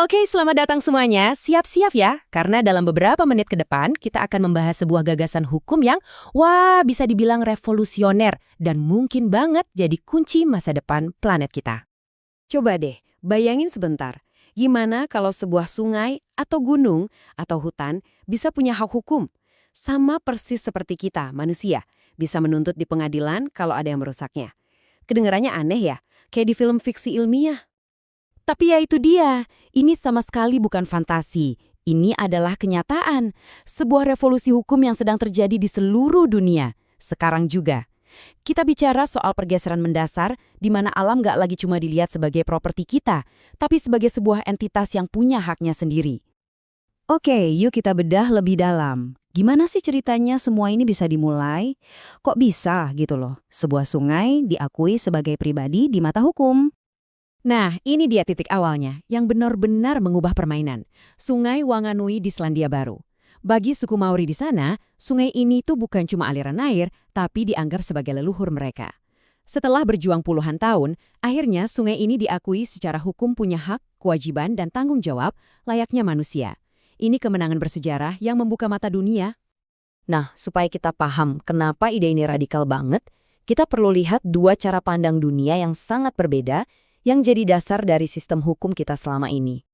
Oke, selamat datang semuanya. Siap-siap ya, karena dalam beberapa menit ke depan kita akan membahas sebuah gagasan hukum yang, bisa dibilang revolusioner dan mungkin banget jadi kunci masa depan planet kita. Coba deh, bayangin sebentar. Gimana kalau sebuah sungai atau gunung atau hutan bisa punya hak hukum? Sama persis seperti kita, manusia. Bisa menuntut di pengadilan kalau ada yang merusaknya. Kedengarannya aneh ya? Kayak di film fiksi ilmiah. Tapi ya itu dia, ini sama sekali bukan fantasi. Ini adalah kenyataan. Sebuah revolusi hukum yang sedang terjadi di seluruh dunia. Sekarang juga. Kita bicara soal pergeseran mendasar, di mana alam nggak lagi cuma dilihat sebagai properti kita, tapi sebagai sebuah entitas yang punya haknya sendiri. Oke, yuk kita bedah lebih dalam. Gimana sih ceritanya semua ini bisa dimulai? Kok bisa gitu loh, sebuah sungai diakui sebagai pribadi di mata hukum? Nah, ini dia titik awalnya, yang benar-benar mengubah permainan. Sungai Wanganui di Selandia Baru. Bagi suku Maori di sana, sungai ini tuh bukan cuma aliran air, tapi dianggap sebagai leluhur mereka. Setelah berjuang puluhan tahun, akhirnya sungai ini diakui secara hukum punya hak, kewajiban, dan tanggung jawab layaknya manusia. Ini kemenangan bersejarah yang membuka mata dunia. Nah, supaya kita paham kenapa ide ini radikal banget, kita perlu lihat dua cara pandang dunia yang sangat berbeda yang jadi dasar dari sistem hukum kita selama ini.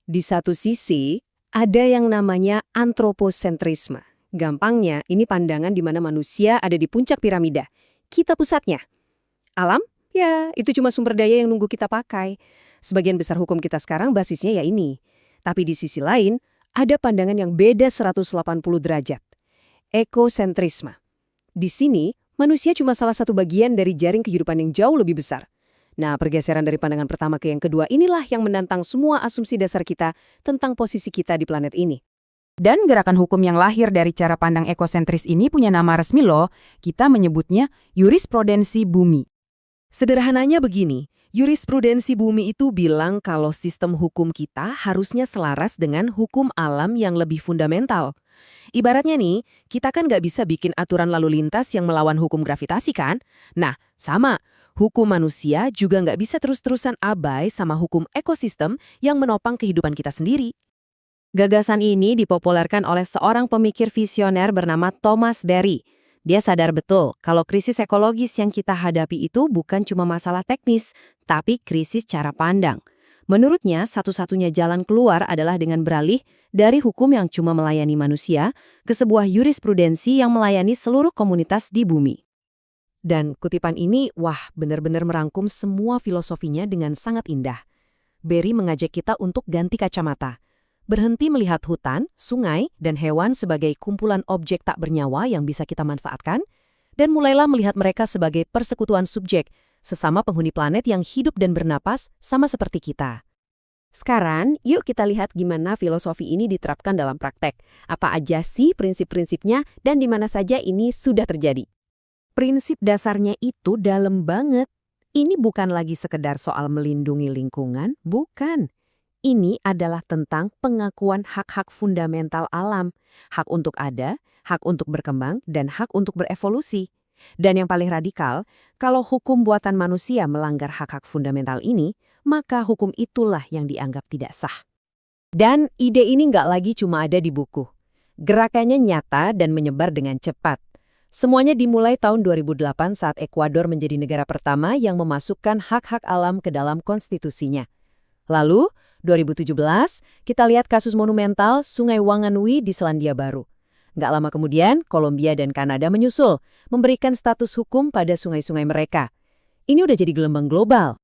Di satu sisi, ada yang namanya antroposentrisme. Gampangnya, ini pandangan di mana manusia ada di puncak piramida. Kita pusatnya. Alam? Ya, itu cuma sumber daya yang nunggu kita pakai. Sebagian besar hukum kita sekarang basisnya ya ini. Tapi di sisi lain, ada pandangan yang beda 180 derajat. Ekosentrisme. Di sini, manusia cuma salah satu bagian dari jaring kehidupan yang jauh lebih besar. Nah, pergeseran dari pandangan pertama ke yang kedua inilah yang menantang semua asumsi dasar kita tentang posisi kita di planet ini. Dan gerakan hukum yang lahir dari cara pandang ekosentris ini punya nama resmi loh, kita menyebutnya jurisprudensi bumi. Sederhananya begini, jurisprudensi bumi itu bilang kalau sistem hukum kita harusnya selaras dengan hukum alam yang lebih fundamental. Ibaratnya nih, kita kan nggak bisa bikin aturan lalu lintas yang melawan hukum gravitasi kan? Nah, sama. Hukum manusia juga nggak bisa terus-terusan abai sama hukum ekosistem yang menopang kehidupan kita sendiri. Gagasan ini dipopulerkan oleh seorang pemikir visioner bernama Thomas Berry. Dia sadar betul kalau krisis ekologis yang kita hadapi itu bukan cuma masalah teknis, tapi krisis cara pandang. Menurutnya, satu-satunya jalan keluar adalah dengan beralih dari hukum yang cuma melayani manusia ke sebuah jurisprudensi yang melayani seluruh komunitas di bumi. Dan kutipan ini, benar-benar merangkum semua filosofinya dengan sangat indah. Berry mengajak kita untuk ganti kacamata. Berhenti melihat hutan, sungai, dan hewan sebagai kumpulan objek tak bernyawa yang bisa kita manfaatkan, dan mulailah melihat mereka sebagai persekutuan subjek, sesama penghuni planet yang hidup dan bernapas sama seperti kita. Sekarang, yuk kita lihat gimana filosofi ini diterapkan dalam praktek. Apa aja sih prinsip-prinsipnya dan di mana saja ini sudah terjadi. Prinsip dasarnya itu dalam banget. Ini bukan lagi sekedar soal melindungi lingkungan, bukan. Ini adalah tentang pengakuan hak-hak fundamental alam, hak untuk ada, hak untuk berkembang, dan hak untuk berevolusi. Dan yang paling radikal, kalau hukum buatan manusia melanggar hak-hak fundamental ini, maka hukum itulah yang dianggap tidak sah. Dan ide ini nggak lagi cuma ada di buku. Gerakannya nyata dan menyebar dengan cepat. Semuanya dimulai tahun 2008 saat Ekuador menjadi negara pertama yang memasukkan hak-hak alam ke dalam konstitusinya. Lalu, 2017, kita lihat kasus monumental Sungai Wanganui di Selandia Baru. Nggak lama kemudian, Kolombia dan Kanada menyusul, memberikan status hukum pada sungai-sungai mereka. Ini udah jadi gelombang global.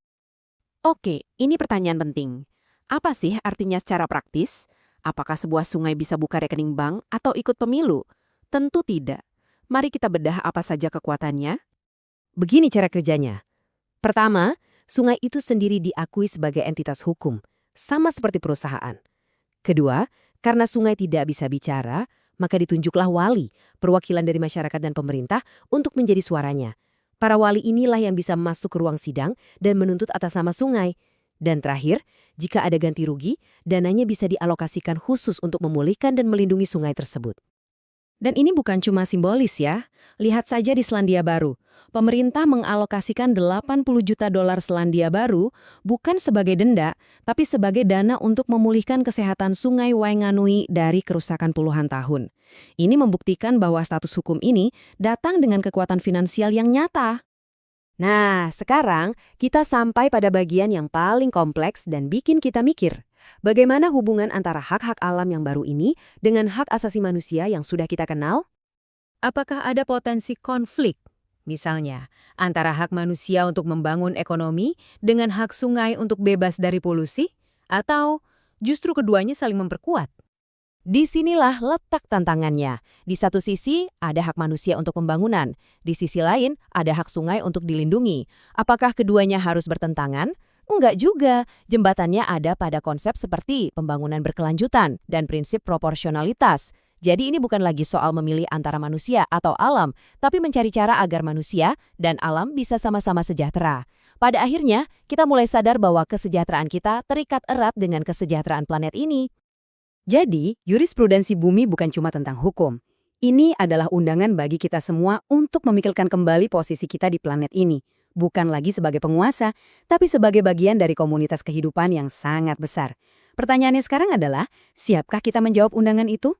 Oke, ini pertanyaan penting. Apa sih artinya secara praktis? Apakah sebuah sungai bisa buka rekening bank atau ikut pemilu? Tentu tidak. Mari kita bedah apa saja kekuatannya. Begini cara kerjanya. Pertama, sungai itu sendiri diakui sebagai entitas hukum, sama seperti perusahaan. Kedua, karena sungai tidak bisa bicara, maka ditunjuklah wali, perwakilan dari masyarakat dan pemerintah, untuk menjadi suaranya. Para wali inilah yang bisa masuk ke ruang sidang dan menuntut atas nama sungai. Dan terakhir, jika ada ganti rugi, dananya bisa dialokasikan khusus untuk memulihkan dan melindungi sungai tersebut. Dan ini bukan cuma simbolis ya. Lihat saja di Selandia Baru. Pemerintah mengalokasikan 80 juta dolar Selandia Baru bukan sebagai denda, tapi sebagai dana untuk memulihkan kesehatan Sungai Wainganui dari kerusakan puluhan tahun. Ini membuktikan bahwa status hukum ini datang dengan kekuatan finansial yang nyata. Nah, sekarang kita sampai pada bagian yang paling kompleks dan bikin kita mikir. Bagaimana hubungan antara hak-hak alam yang baru ini dengan hak asasi manusia yang sudah kita kenal? Apakah ada potensi konflik? Misalnya, antara hak manusia untuk membangun ekonomi dengan hak sungai untuk bebas dari polusi? Atau justru keduanya saling memperkuat? Disinilah letak tantangannya. Di satu sisi, ada hak manusia untuk pembangunan. Di sisi lain, ada hak sungai untuk dilindungi. Apakah keduanya harus bertentangan? Enggak juga. Jembatannya ada pada konsep seperti pembangunan berkelanjutan dan prinsip proporsionalitas. Jadi ini bukan lagi soal memilih antara manusia atau alam, tapi mencari cara agar manusia dan alam bisa sama-sama sejahtera. Pada akhirnya, kita mulai sadar bahwa kesejahteraan kita terikat erat dengan kesejahteraan planet ini. Jadi, jurisprudensi bumi bukan cuma tentang hukum. Ini adalah undangan bagi kita semua untuk memikirkan kembali posisi kita di planet ini. Bukan lagi sebagai penguasa, tapi sebagai bagian dari komunitas kehidupan yang sangat besar. Pertanyaannya sekarang adalah, siapkah kita menjawab undangan itu?